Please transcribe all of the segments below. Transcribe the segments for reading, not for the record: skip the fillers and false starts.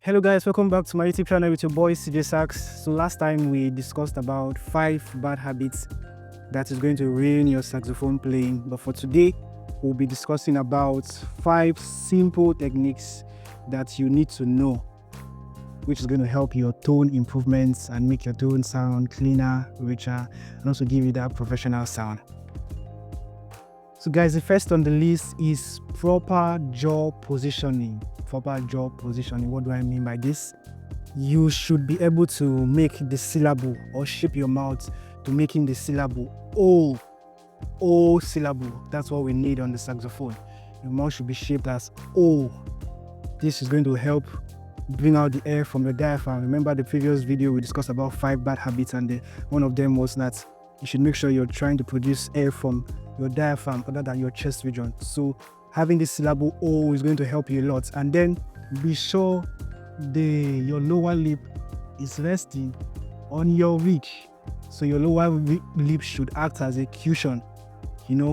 Hello guys, welcome back to my YouTube channel with your boy CJ Sax. So last time we discussed about 5 bad habits that is going to ruin your saxophone playing, but for today we'll be discussing about 5 simple techniques that you need to know, which is going to help your tone improvements and make your tone sound cleaner, richer, and also give you that professional sound. So guys, the first on the list is proper jaw positioning. Proper jaw positioning. What do I mean by this? You should be able to make the syllable or shape your mouth to making the syllable O syllable. That's what we need on the saxophone. Your mouth should be shaped as O. This is going to help bring out the air from your diaphragm. Remember the previous video we discussed about 5 bad habits, and one of them was that you should make sure you're trying to produce air from your diaphragm other than your chest region. So having this syllable O is going to help you a lot. And then be sure your lower lip is resting on your reach. So your lower lip should act as a cushion,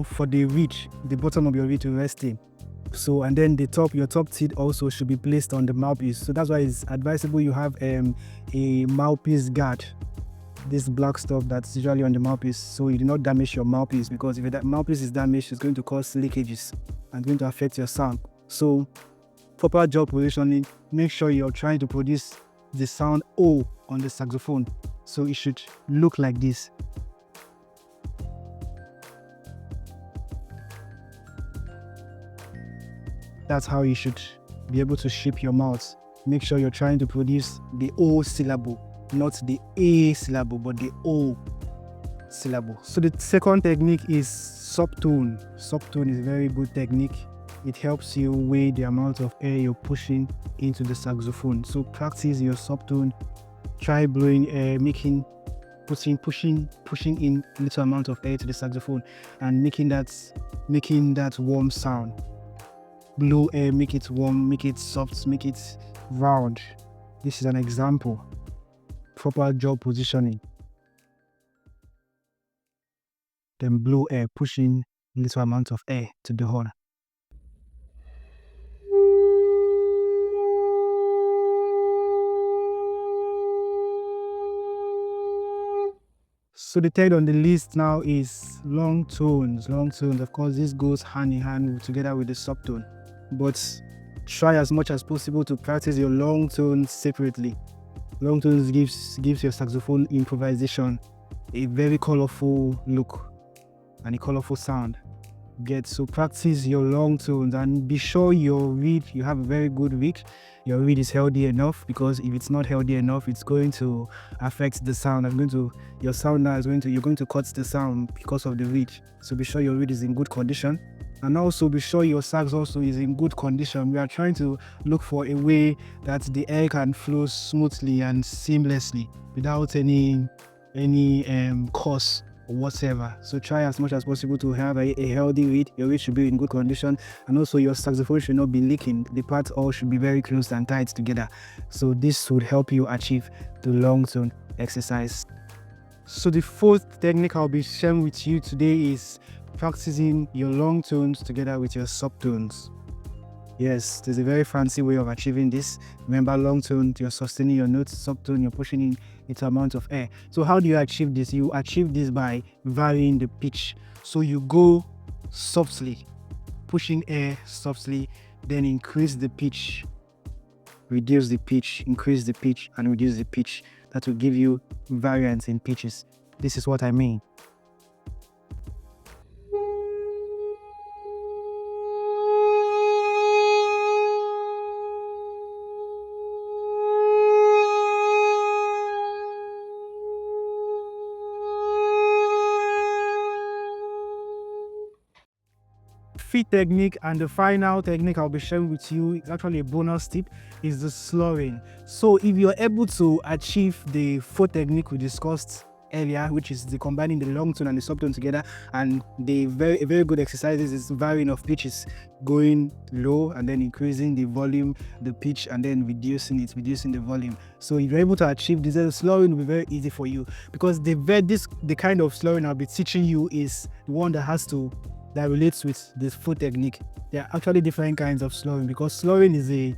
for the reach, the bottom of your reach to rest in. So, and then your top teeth also should be placed on the mouthpiece. So that's why it's advisable you have a mouthpiece guard. This black stuff that's usually on the mouthpiece, so you do not damage your mouthpiece, because if that mouthpiece is damaged, it's going to cause leakages and going to affect your sound. So proper jaw positioning, make sure you're trying to produce the sound O on the saxophone. So it should look like this. That's how you should be able to shape your mouth. Make sure you're trying to produce the O syllable, not the A syllable, but the O syllable. So the second technique is subtone. Subtone is a very good technique. It helps you weigh the amount of air you're pushing into the saxophone. So practice your subtone. Try blowing air, pushing in a little amount of air to the saxophone and making that warm sound. Blow air, make it warm, make it soft, make it round. This is an example. Proper jaw positioning. Then blow air, pushing a little amount of air to the horn. So the third on the list now is long tones. Long tones, of course, this goes hand in hand together with the subtone, but try as much as possible to practice your long tones separately. Long tones gives your saxophone improvisation a very colorful look and a colorful sound. So practice your long tones and be sure you have a very good reed. Your reed is healthy enough, because if it's not healthy enough, it's going to affect the sound. Your sound now you're going to cut the sound because of the reed. So be sure your reed is in good condition. And also be sure your sax also is in good condition. We are trying to look for a way that the air can flow smoothly and seamlessly without any cause or whatever. So try as much as possible to have a healthy reed. Your reed should be in good condition, and also your saxophone should not be leaking. The parts all should be very close and tight together. So this would help you achieve the long tone exercise. So the fourth technique I'll be sharing with you today is practicing your long tones together with your subtones. Yes, there's a very fancy way of achieving this. Remember, long tone, you're sustaining your notes, subtone, you're pushing in its amount of air. So how do you achieve this? You achieve this by varying the pitch. So you go softly, pushing air softly, then increase the pitch, reduce the pitch, increase the pitch, and reduce the pitch. That will give you variance in pitches. This is what I mean. Fifth technique and the final technique I'll be sharing with you is actually a bonus tip, is the sluring. So if you're able to achieve the fourth technique we discussed earlier, which is the combining the long tone and the subtone together, and a very good exercises is varying of pitches, going low and then increasing the volume, the pitch, and then reducing the volume. So if you're able to achieve this, the sluring will be very easy for you, because the kind of sluring I'll be teaching you is the one that relates with this foot technique. There are actually different kinds of sluring, because sluring is a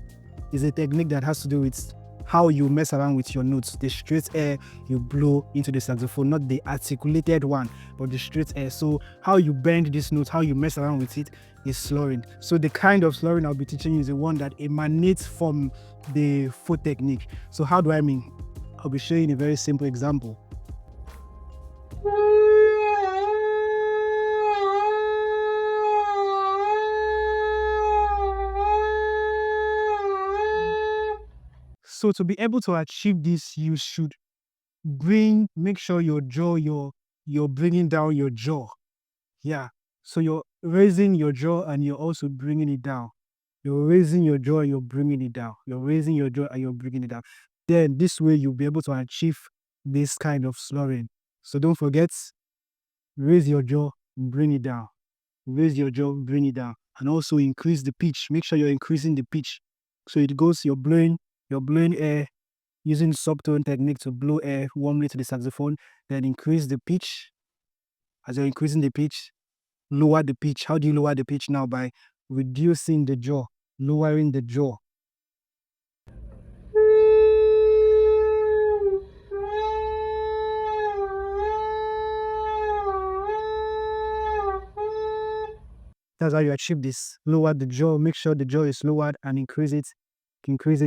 is a technique that has to do with how you mess around with your notes, the straight air you blow into the saxophone, not the articulated one, but the straight air. So how you bend this note, how you mess around with it is slurring. So the kind of slurring I'll be teaching you is the one that emanates from the foot technique. So how do I mean? I'll be showing a very simple example. So to be able to achieve this, you should make sure your jaw, you're bringing down your jaw. Yeah. So you're raising your jaw and you're also bringing it down. You're raising your jaw and you're bringing it down. You're raising your jaw and you're bringing it down. Then this way you'll be able to achieve this kind of slurring. So don't forget, raise your jaw, bring it down. Raise your jaw, bring it down. And also increase the pitch. Make sure you're increasing the pitch. So it goes, you're blowing air using subtone technique to blow air warmly to the saxophone, then increase the pitch. As you're increasing the pitch, lower the pitch. How do you lower the pitch now? By reducing the jaw, lowering the jaw. That's how you achieve this. Lower the jaw, make sure the jaw is lowered and increase it,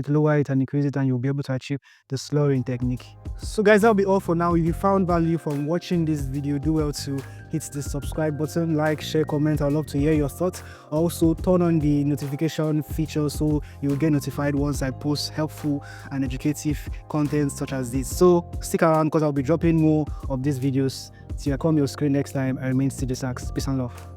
lower it and increase it, and you'll be able to achieve the slurring technique. So guys, that'll be all for now. If you found value from watching this video, do well to hit the subscribe button, like, share, comment. I'd love to hear your thoughts. Also turn on the notification feature so you'll get notified once I post helpful and educative content such as this. So stick around because I'll be dropping more of these videos. Till I come your screen next time, I remain Sax. Peace and love.